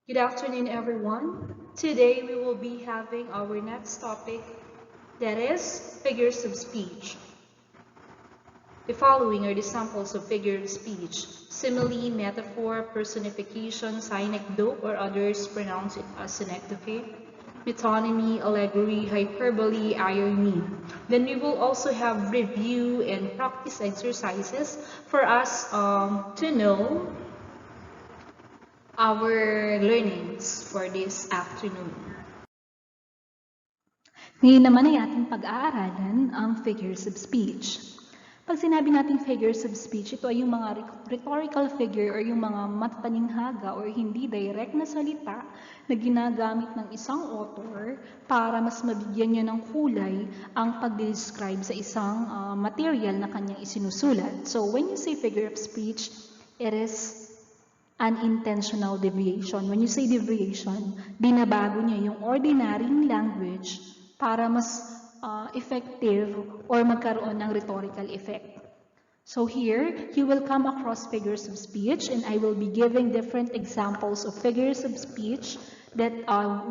Good afternoon, everyone. Today we will be having our next topic, that is figures of speech. The following are the samples of figure of speech: simile, metaphor, personification, synecdoche, or others pronounce it as synecdoche, metonymy, allegory, hyperbole, irony. Then we will also have review and practice exercises for us to know our learnings for this afternoon. Ngayon naman ay ating pag-aaralan ang figures of speech. Pag sinabi nating figures of speech, ito ay yung mga rhetorical figure or yung mga matatalinghaga or hindi direct na salita na ginagamit ng isang author para mas mabigyan niya ng kulay ang pag-describe sa isang material na kanyang isinusulat. So when you say figure of speech, it is unintentional deviation. When you say deviation, binabago niya yung ordinary language para mas effective or magkaroon ng rhetorical effect. So here, you will come across figures of speech, and I will be giving different examples of figures of speech that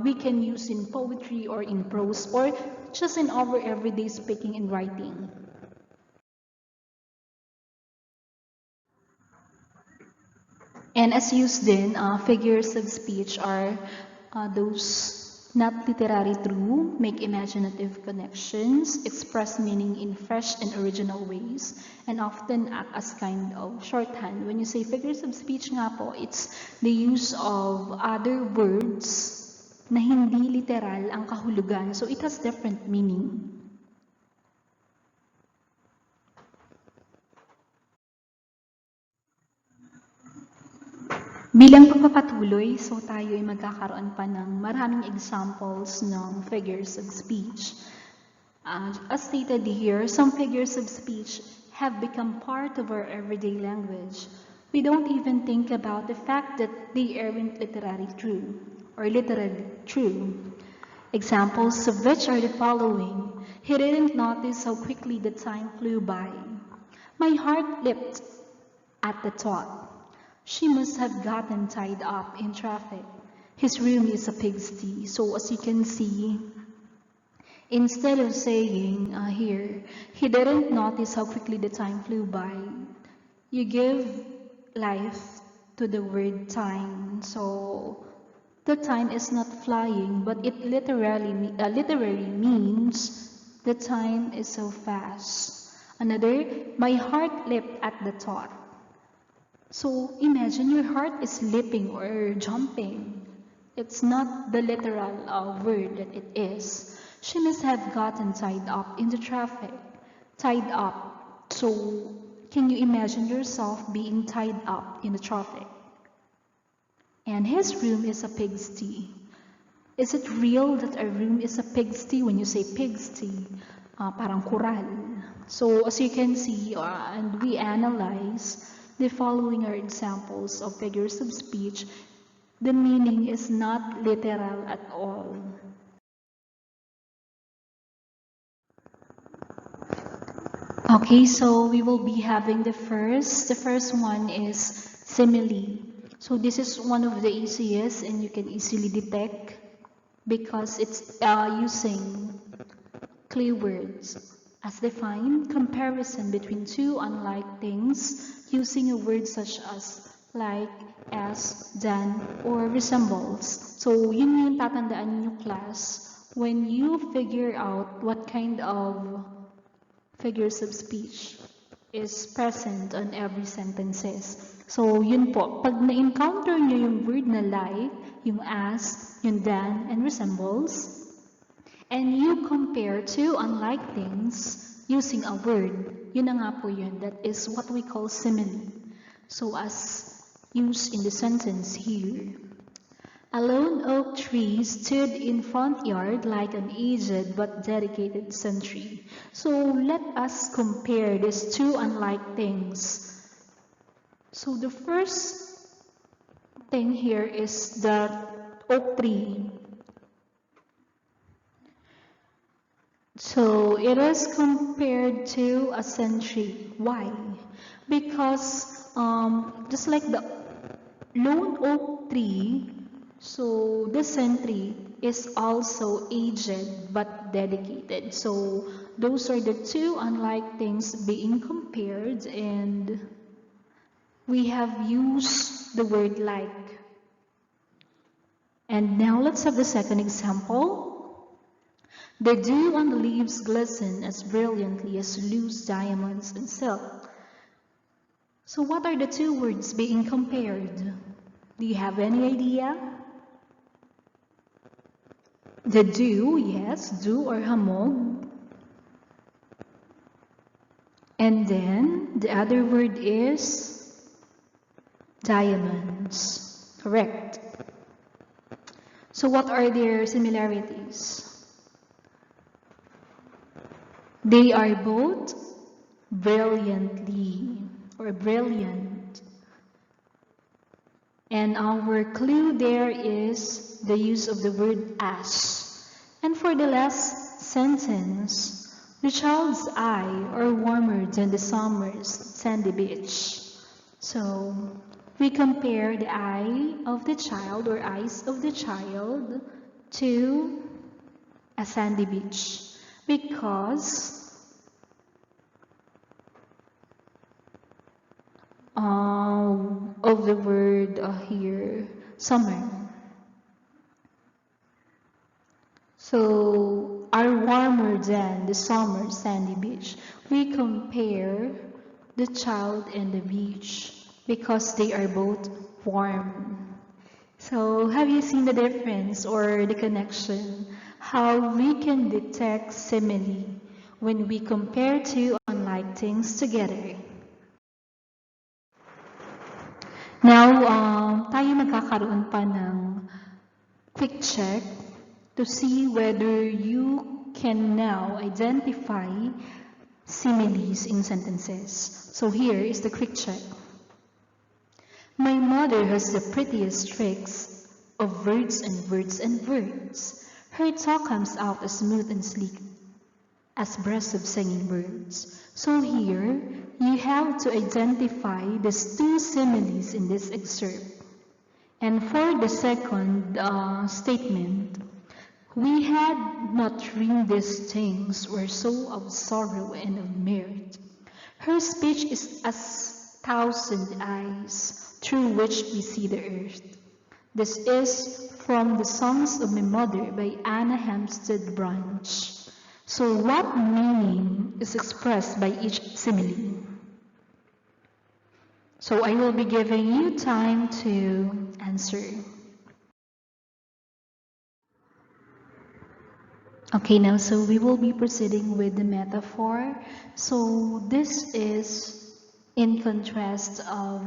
we can use in poetry or in prose or just in our everyday speaking and writing. And as used then, figures of speech are those not literary true, make imaginative connections, express meaning in fresh and original ways, and often act as kind of shorthand. When you say figures of speech nga po, it's the use of other words na hindi literal ang kahulugan. So it has different meaning. Bilang pagpapatuloy, so tayo ay magkakaroon pa ng maraming examples ng figures of speech. As stated here, some figures of speech have become part of our everyday language. We don't even think about the fact that they aren't literally true or literally true. Examples of which are the following. He didn't notice how quickly the time flew by. My heart leapt at the thought. She must have gotten tied up in traffic. His room is a pigsty. So as you can see, instead of saying here, he didn't notice how quickly the time flew by, you give life to the word time. So the time is not flying, but it literally means the time is so fast. Another, my heart leapt at the thought. So imagine your heart is leaping or jumping. It's not the literal word that it is. She must have gotten tied up in the traffic. Tied up. So can you imagine yourself being tied up in the traffic? And his room is a pigsty. Is it real that a room is a pigsty? When you say pigsty, parang kural. So as you can see, and we analyze, the following are examples of figures of speech. The meaning is not literal at all. Okay, so we will be having the first. The first one is simile. So this is one of the easiest and you can easily detect because it's using clear words. As defined, comparison between two unlike things using a word such as like, as, than, or resembles. So yun yung tatandaan ninyo class when you figure out what kind of figures of speech is present on every sentences. So yun po, pag na-encounter nyo yung word na like, yung as, yung than, and resembles, and you compare two unlike things using a word, yun na nga po yun. That is what we call simile. So as used in the sentence here. A lone oak tree stood in front yard like an aged but dedicated sentry. So let us compare these two unlike things. So the first thing here is the oak tree. So it is compared to a sentry. Why? Because just like the lone oak tree, So the sentry is also aged but dedicated. So those are the two unlike things being compared, and we have used the word like. And now let's have the second example. The dew on the leaves glisten as brilliantly as loose diamonds and silk. So what are the two words being compared? Do you have any idea? The dew, yes, dew or hamog. And then the other word is diamonds. Correct. So what are their similarities? They are both brilliantly or brilliant. And our clue there is the use of the word as. And for the last sentence, the child's eye are warmer than the summer's sandy beach. So we compare the eye of the child or eyes of the child to a sandy beach because of the word here, summer. So, are warmer than the summer sandy beach. We compare the child and the beach because they are both warm. So, have you seen the difference or the connection? How we can detect simile when we compare two unlike things together. Now, tayo magkakaroon pa ng quick check to see whether you can now identify similes in sentences. So here is the quick check. My mother has the prettiest tricks of words and words and words. Her talk comes out as smooth and sleek as breaths of singing birds. So here, you have to identify the two similes in this excerpt. And for the second statement, we had not dreamed these things were so of sorrow and of merit. Her speech is as thousand eyes through which we see the earth. This is from the Songs of My Mother by Anna Hampstead Branch. So what meaning is expressed by each simile? So I will be giving you time to answer. Okay, now so we will be proceeding with the metaphor. So this is in contrast of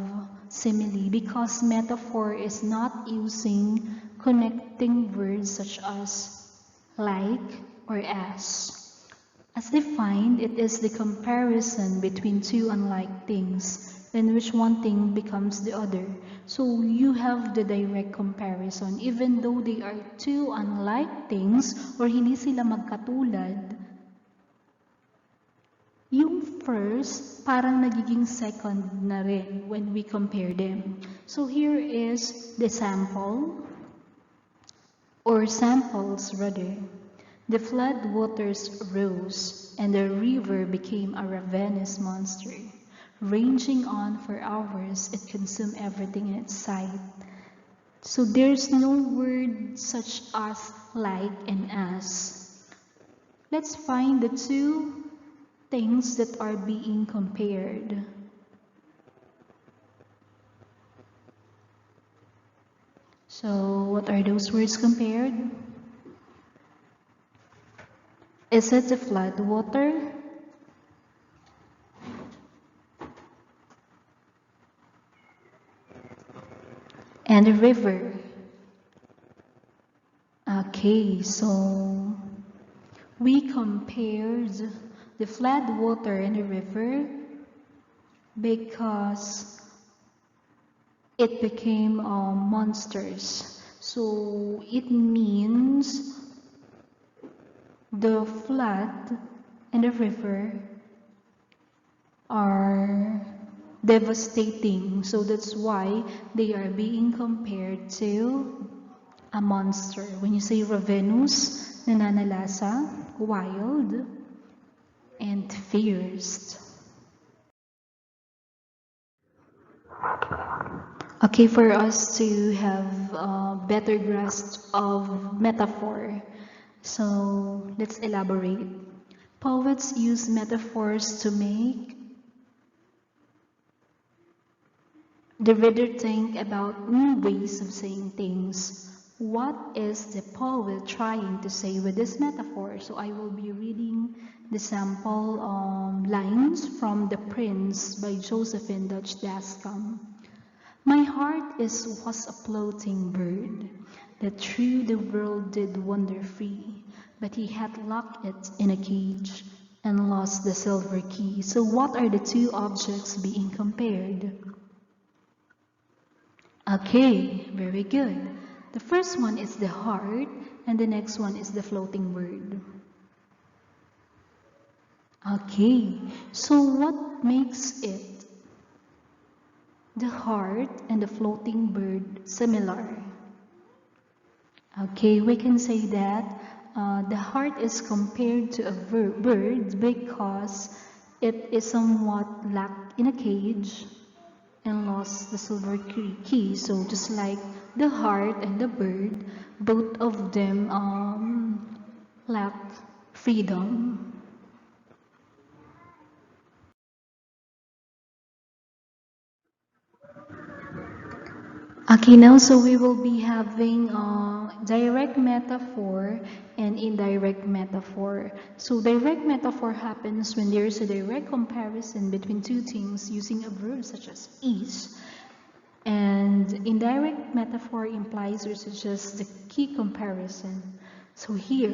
simile because metaphor is not using connecting words such as like or as. As defined, it is the comparison between two unlike things in which one thing becomes the other. So you have the direct comparison even though they are two unlike things or hindi sila magkatulad. Yung first, parang nagiging second na rin when we compare them. So here is the sample, or samples rather. The flood waters rose, and the river became a ravenous monster. Ranging on for hours, it consumed everything in its sight. So there's no word such as like and as. Let's find the two things that are being compared. So what are those words compared? Is it the flood water? And the river. Okay, so we compared the flood water and the river because it became monsters. So it means the flood and the river are devastating. So that's why they are being compared to a monster. When you say ravenous, nananalasa, wild, and fierce. Okay, for us to have a better grasp of metaphor, so let's elaborate. Poets use metaphors to make the reader think about new ways of saying things. What is the poet trying to say with this metaphor? So I will be reading the sample lines from The Prince by Josephine Dutch Dascom. My heart was a floating bird that through the world did wander free, but he had locked it in a cage and lost the silver key. So what are the two objects being compared? Okay, very good. The first one is the heart, and the next one is the floating bird. Okay, so what makes it, the heart and the floating bird, similar? Okay, we can say that the heart is compared to a bird because it is somewhat locked in a cage and lost the silver key. So just like the heart and the bird, both of them lack freedom. Okay, now so we will be having direct metaphor and indirect metaphor. So direct metaphor happens when there is a direct comparison between two things using a verb such as is. And indirect metaphor implies or suggests the key comparison. So here,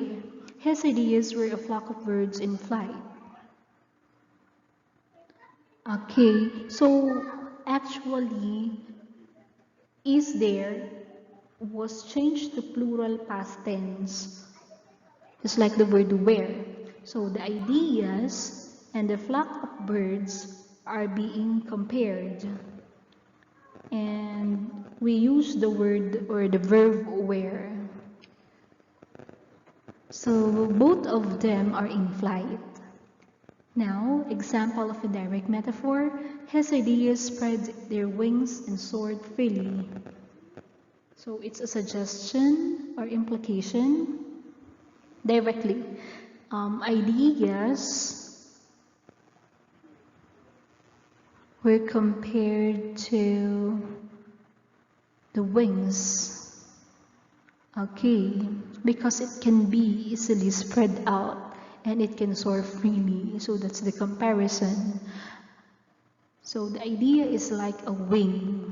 his ideas were a flock of birds in flight. Okay, so actually, is there was changed to plural past tense, just like the word were. So the ideas and the flock of birds are being compared. And we use the word or the verb were. So both of them are in flight. Now, example of a direct metaphor, his ideas spread their wings and soared freely. So it's a suggestion or implication directly. Ideas were compared to the wings. Okay, because it can be easily spread out and it can soar freely. So that's the comparison. So the idea is like a wing.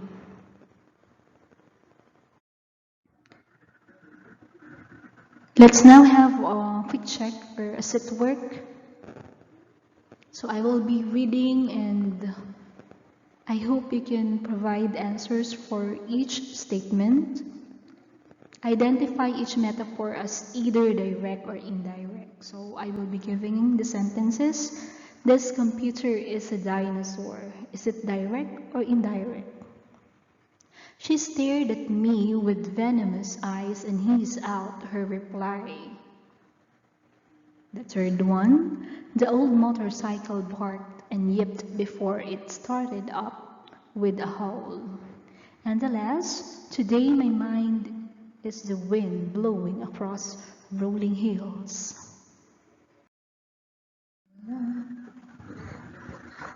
Let's now have a quick check or a set work. So I will be reading and I hope you can provide answers for each statement. Identify each metaphor as either direct or indirect. So I will be giving the sentences. This computer is a dinosaur. Is it direct or indirect? She stared at me with venomous eyes and hissed out her reply. The third one, the old motorcycle barked and yipped before it started up with a howl. And the last, today my mind is the wind blowing across rolling hills.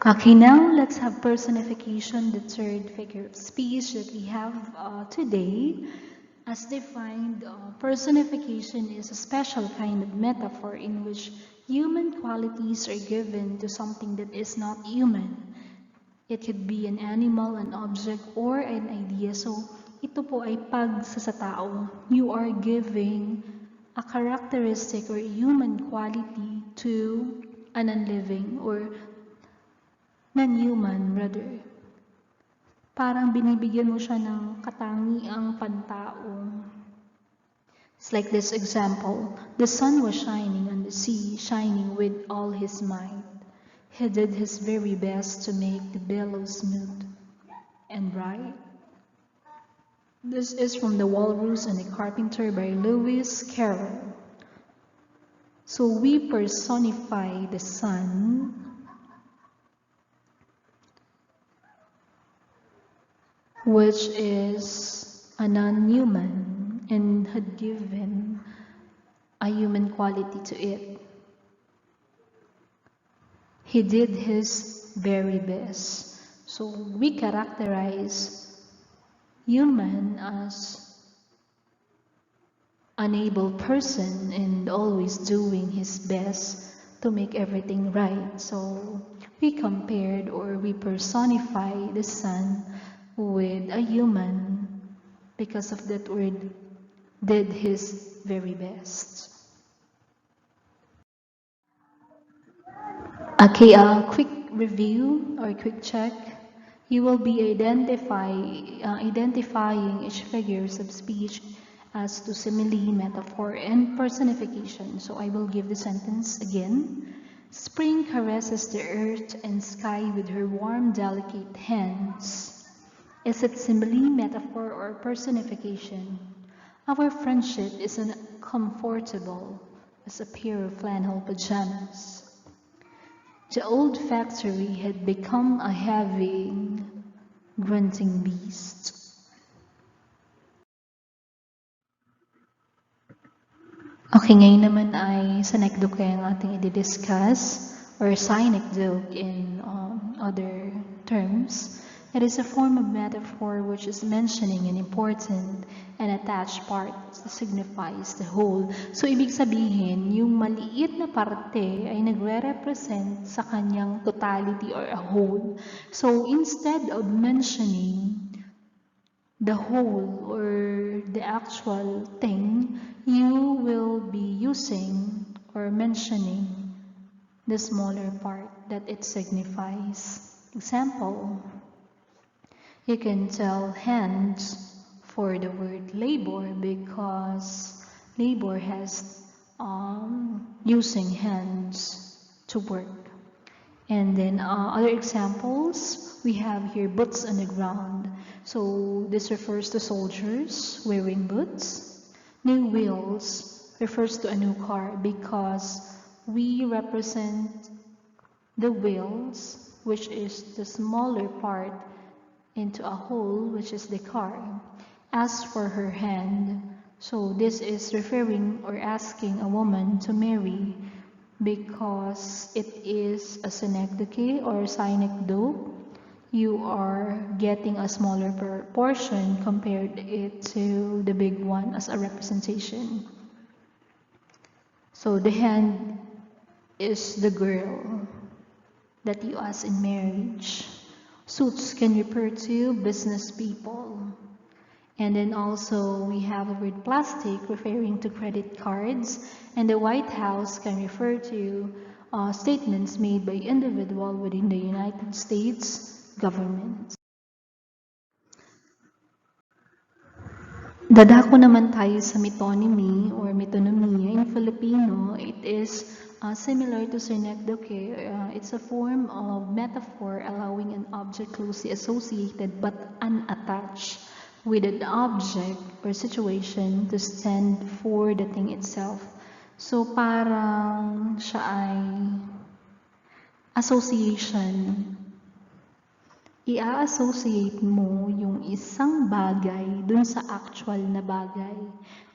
Okay, now let's have personification, the third figure of speech that we have today. As defined, personification is a special kind of metaphor in which human qualities are given to something that is not human. It could be an animal, an object, or an idea. So, ito po ay pag sa tao, you are giving a characteristic or human quality to a non-living or non-human rather. Parang binibigyan mo siya ng katangiang pantao. It's like this example. The sun was shining on the sea, shining with all his might. He did his very best to make the billows smooth and bright. This is from The Walrus and the Carpenter by Lewis Carroll. So we personify the sun, which is a non-human, and had given a human quality to it. He did his very best. So we characterize human as an able person and always doing his best to make everything right. So we compared or we personify the sun with a human because of that word did his very best. Okay, a quick review or quick check. You will be identifying each figures of speech as to simile, metaphor, and personification. So I will give the sentence again. Spring caresses the earth and sky with her warm, delicate hands. Is it simile, metaphor, or personification? Our friendship is uncomfortable as a pair of flannel pajamas. The old factory had become a heavy, grunting beast. Okay, ngayon naman ay synecdoche ang ating i-discuss or synecdoche in other terms. It is a form of metaphor which is mentioning an important and attached part that signifies the whole. So, ibig sabihin, yung maliit na parte ay nagre-represent sa kanyang totality or a whole. So, instead of mentioning the whole or the actual thing, you will be using or mentioning the smaller part that it signifies. Example, you can tell hands for the word labor because labor has using hands to work. And then other examples, we have here boots on the ground. So this refers to soldiers wearing boots. New wheels refers to a new car because we represent the wheels, which is the smaller part, into a whole, which is the car. As for her hand, so this is referring or asking a woman to marry because it is a synecdoche or synecdoche. You are getting a smaller portion compared it to the big one as a representation. So the hand is the girl that you ask in marriage. Suits can refer to business people. And then also we have the word plastic referring to credit cards, and the White House can refer to statements made by individual within the United States government. Dadako naman tayo sa metonymy or metonymy. In Filipino, it is similar to synecdoche. It's a form of metaphor allowing an object closely associated but unattached with an object or situation to stand for the thing itself. So parang siya ay association. I-associate mo yung isang bagay dun sa actual na bagay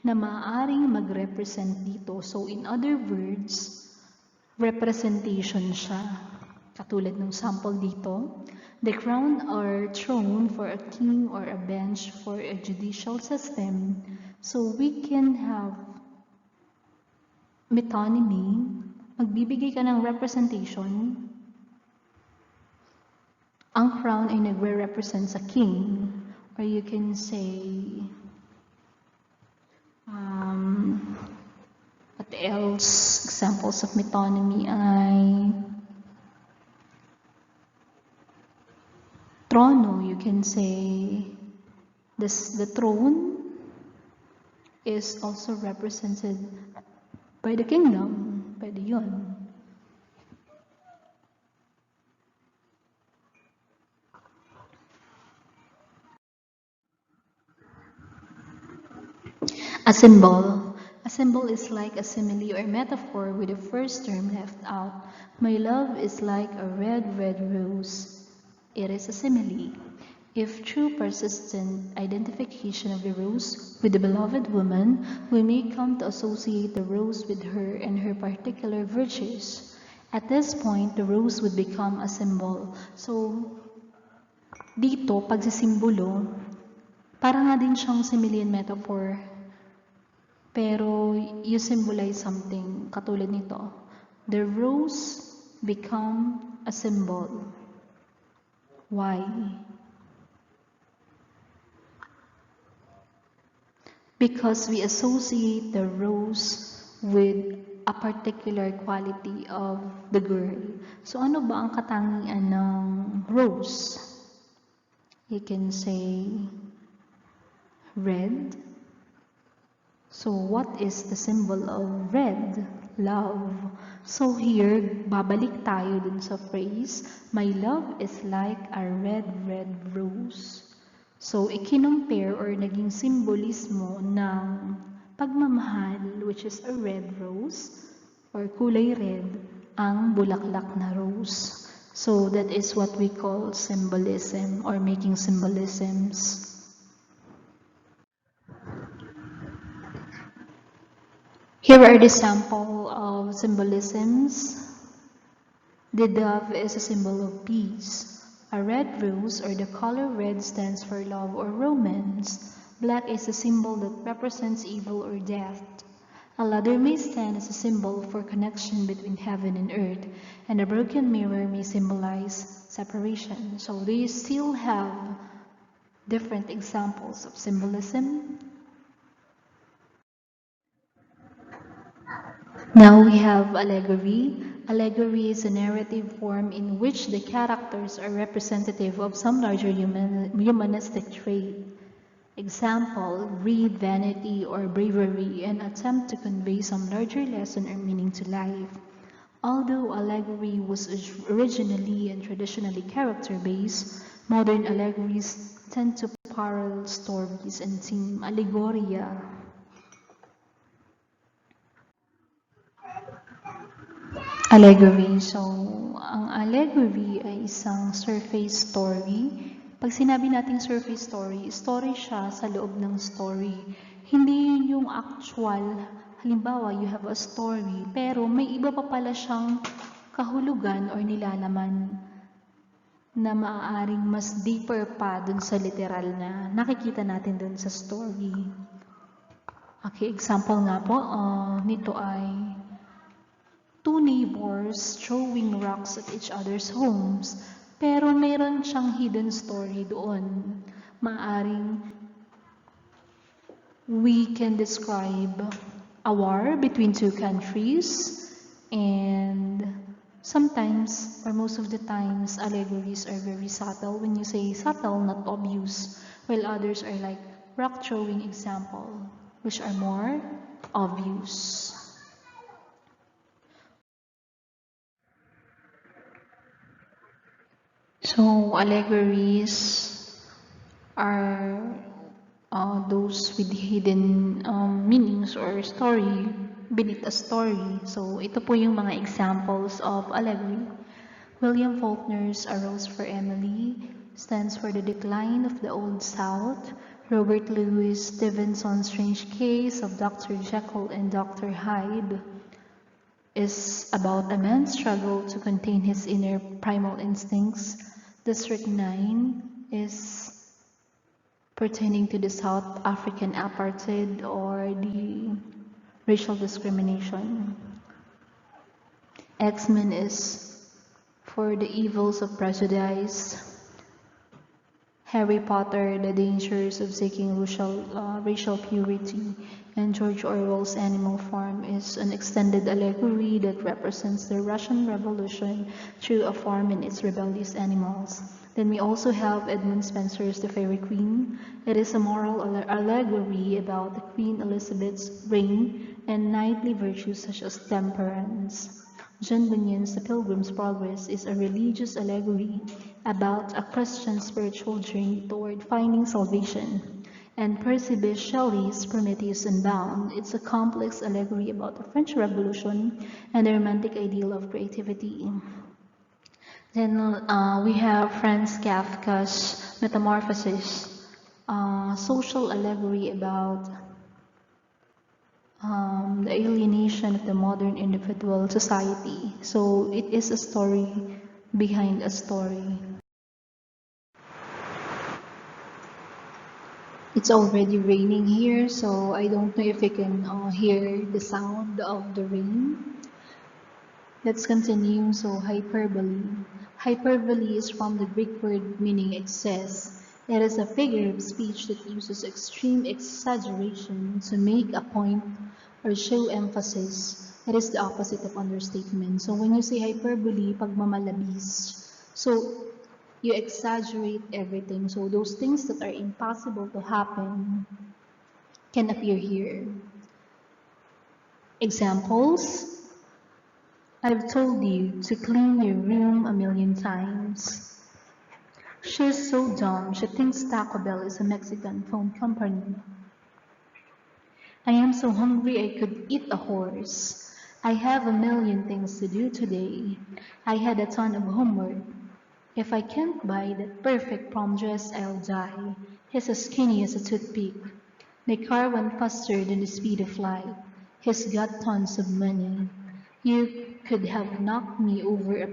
na maaaring mag-represent dito. So in other words, representation siya. Katulad ng sample dito, the crown or throne for a king or a bench for a judicial system. So we can have metonymy, magbibigay ka ng representation. Ang crown ay nagre-represent sa king, or you can say, what else? Examples of metonymy ay trono. You can say the throne is also represented by the kingdom, pwede yun. A symbol. A symbol is like a simile or metaphor with the first term left out. My love is like a red, red rose. It is a simile. If through persistent identification of the rose with the beloved woman, we may come to associate the rose with her and her particular virtues. At this point, the rose would become a symbol. So, dito, pagsisimbolo, para nga din siyang simile and metaphor. Pero you symbolize something katulad nito. The rose become a symbol. Why? Because we associate the rose with a particular quality of the girl. So ano ba ang katangian ng rose? You can say red. So what is the symbol of red? Love. So here, babalik tayo dun sa phrase, my love is like a red, red rose. So ikinumpare or naging simbolismo ng pagmamahal, which is a red rose, or kulay red, ang bulaklak na rose. So that is what we call symbolism or making symbolisms. Here are the sample of symbolisms. The dove is a symbol of peace. A red rose or the color red stands for love or romance. Black is a symbol that represents evil or death. A ladder may stand as a symbol for connection between heaven and earth, and a broken mirror may symbolize separation. So do you still have different examples of symbolism? Now we have allegory. Allegory is a narrative form in which the characters are representative of some larger humanistic trait. Example, greed, vanity, or bravery, and attempt to convey some larger lesson or meaning to life. Although allegory was originally and traditionally character-based, modern allegories tend to parallel stories and theme allegoria. Allegory. So, ang allegory ay isang surface story. Pag sinabi nating surface story, story siya sa loob ng story. Hindi yung actual, halimbawa, you have a story, pero may iba pa pala siyang kahulugan or nilalaman na maaaring mas deeper pa dun sa literal na nakikita natin dun sa story. Okay, example nga po, nito ay two neighbors throwing rocks at each other's homes. Pero mayroon siyang hidden story doon. Maaring we can describe a war between two countries, and sometimes, or most of the times, allegories are very subtle. When you say subtle, not obvious, while others are like rock throwing example, which are more obvious. So, allegories are those with hidden meanings or story beneath a story. So, ito po yung mga examples of allegory. William Faulkner's A Rose for Emily stands for the decline of the Old South. Robert Louis Stevenson's Strange Case of Dr. Jekyll and Dr. Hyde is about a man's struggle to contain his inner primal instincts. District 9 is pertaining to the South African apartheid or the racial discrimination. X-Men is for the evils of prejudice. Harry Potter, the dangers of seeking racial purity. And George Orwell's Animal Farm is an extended allegory that represents the Russian Revolution through a farm and its rebellious animals. Then we also have Edmund Spenser's The Fairy Queen. It is a moral allegory about the Queen Elizabeth's reign and knightly virtues such as temperance. John Bunyan's The Pilgrim's Progress is a religious allegory about a Christian spiritual journey toward finding salvation. And Percy Shelley's Prometheus Unbound. It's a complex allegory about the French Revolution and the romantic ideal of creativity. Then we have Franz Kafka's Metamorphosis, social allegory about the alienation of the modern individual society. So it is a story behind a story. It's already raining here, so I don't know if you can hear the sound of the rain. Let's continue. So hyperbole. Hyperbole is from the Greek word meaning excess. It is a figure of speech that uses extreme exaggeration to make a point or show emphasis. It is the opposite of understatement. So when you say hyperbole, pagmamalabis. So you exaggerate everything. So those things that are impossible to happen can appear here. Examples. I've told you to clean your room a million times. She's so dumb, she thinks Taco Bell is a Mexican phone company. I am so hungry I could eat a horse. I have a million things to do today. I had a ton of homework. If I can't buy that perfect prom dress, I'll die. He's as skinny as a toothpick. My car went faster than the speed of light. He's got tons of money. You could have knocked me over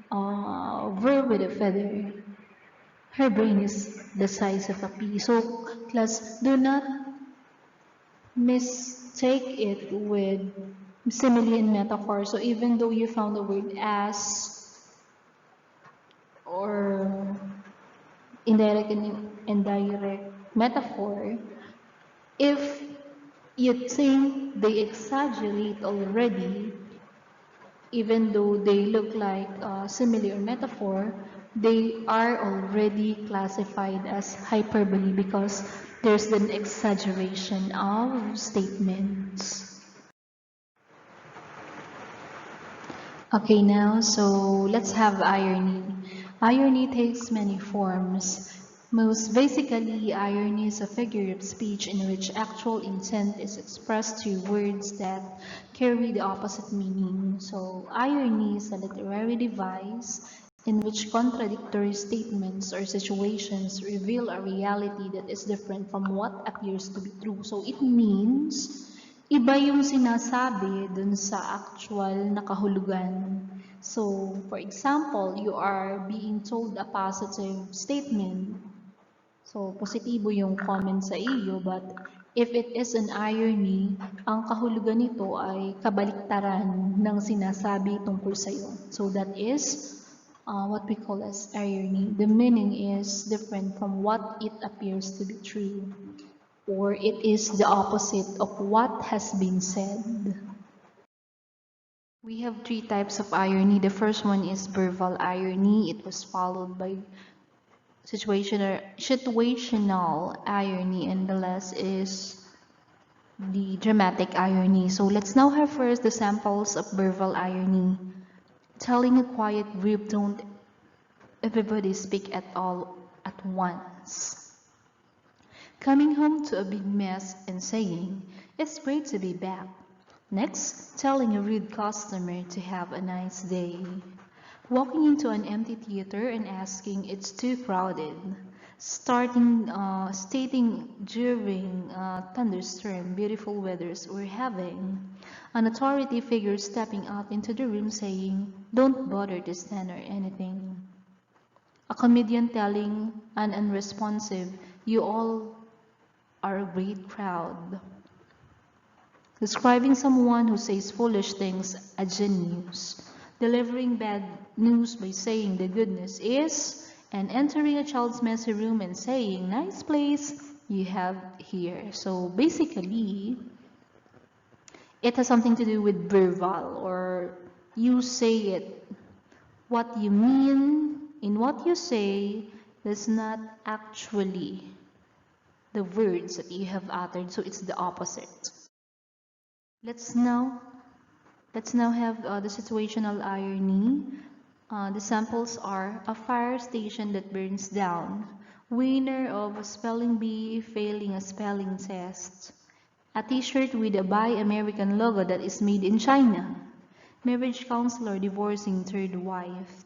over with a feather. Her brain is the size of a pea. So, class, do not mistake it with simile and metaphor. So, even though you found the word as or indirect and indirect metaphor, if you think they exaggerate already, even though they look like simile or metaphor, they are already classified as hyperbole because there's an exaggeration of statements. Okay, now, so let's have irony. Irony takes many forms. Most basically, irony is a figure of speech in which actual intent is expressed through words that carry the opposite meaning. So, irony is a literary device in which contradictory statements or situations reveal a reality that is different from what appears to be true. So, it means iba yung sinasabi dun sa actual na kahulugan. So, for example, you are being told a positive statement. So, positibo yung comment sa iyo, but if it is an irony, ang kahulugan nito ay kabaliktaran ng sinasabi tungkol sa iyo. So, that is what we call as irony. The meaning is different from what it appears to be true, or it is the opposite of what has been said. We have three types of irony. The first one is verbal irony. It was followed by situational irony, and the last is the dramatic irony. So let's now have first the samples of verbal irony. Telling a quiet group, don't everybody speak at all at once. Coming home to a big mess and saying, it's great to be back. Next, telling a rude customer to have a nice day. Walking into an empty theater and asking, it's too crowded. Stating during thunderstorm, beautiful weathers we're having. An authority figure stepping out into the room saying, don't bother to stand or anything. A comedian telling an unresponsive, you all are a great crowd. Describing someone who says foolish things, a genius. Delivering bad news by saying the goodness is, and entering a child's messy room and saying, nice place you have here. So basically, it has something to do with verbal, or you say it. What you mean in what you say does not actually the words that you have uttered, so it's the opposite. Let's now have the situational irony. The samples are a fire station that burns down. Winner of a spelling bee failing a spelling test. A t-shirt with a Buy American logo that is made in China. Marriage counselor divorcing third wife.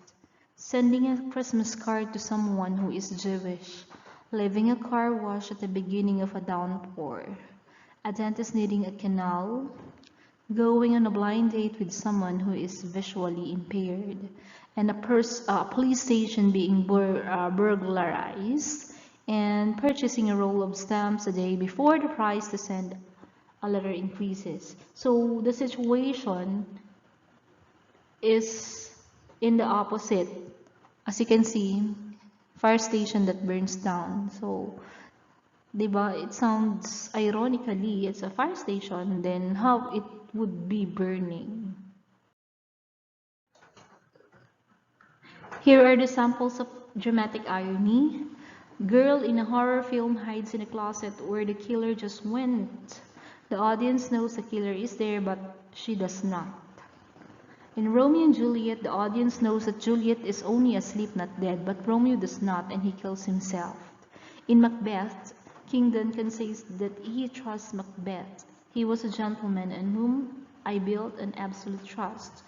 Sending a Christmas card to someone who is Jewish. Leaving a car wash at the beginning of a downpour. A dentist needing a canal. Going on a blind date with someone who is visually impaired. And a police station being burglarized. And purchasing a roll of stamps a day before the price to send a letter increases. So the situation is in the opposite. As you can see, fire station that burns down. So, diba, it sounds ironically, it's a fire station, then how it would be burning. Here are the samples of dramatic irony. Girl in a horror film hides in a closet where the killer just went. The audience knows the killer is there, but she does not. In Romeo and Juliet, the audience knows that Juliet is only asleep, not dead, but Romeo does not, and he kills himself. In Macbeth, King Duncan says that he trusts Macbeth. He was a gentleman in whom I built an absolute trust.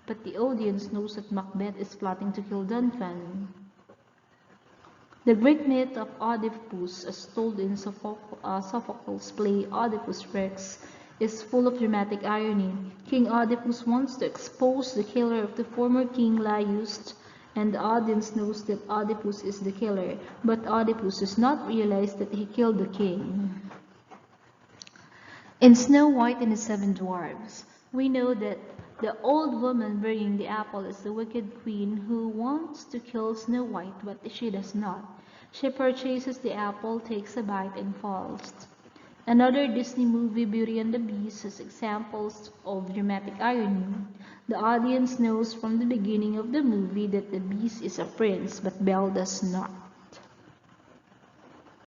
But the audience knows that Macbeth is plotting to kill Duncan. The Greek myth of Oedipus, as told in Sophocles' play Oedipus Rex, is full of dramatic irony. King Oedipus wants to expose the killer of the former king Laius, and the audience knows that Oedipus is the killer, but Oedipus does not realize that he killed the king. In Snow White and the Seven Dwarfs, we know that the old woman bringing the apple is the wicked queen who wants to kill Snow White, but she does not. She purchases the apple, takes a bite, and falls. Another Disney movie, Beauty and the Beast, has examples of dramatic irony. The audience knows from the beginning of the movie that the Beast is a prince, but Belle does not.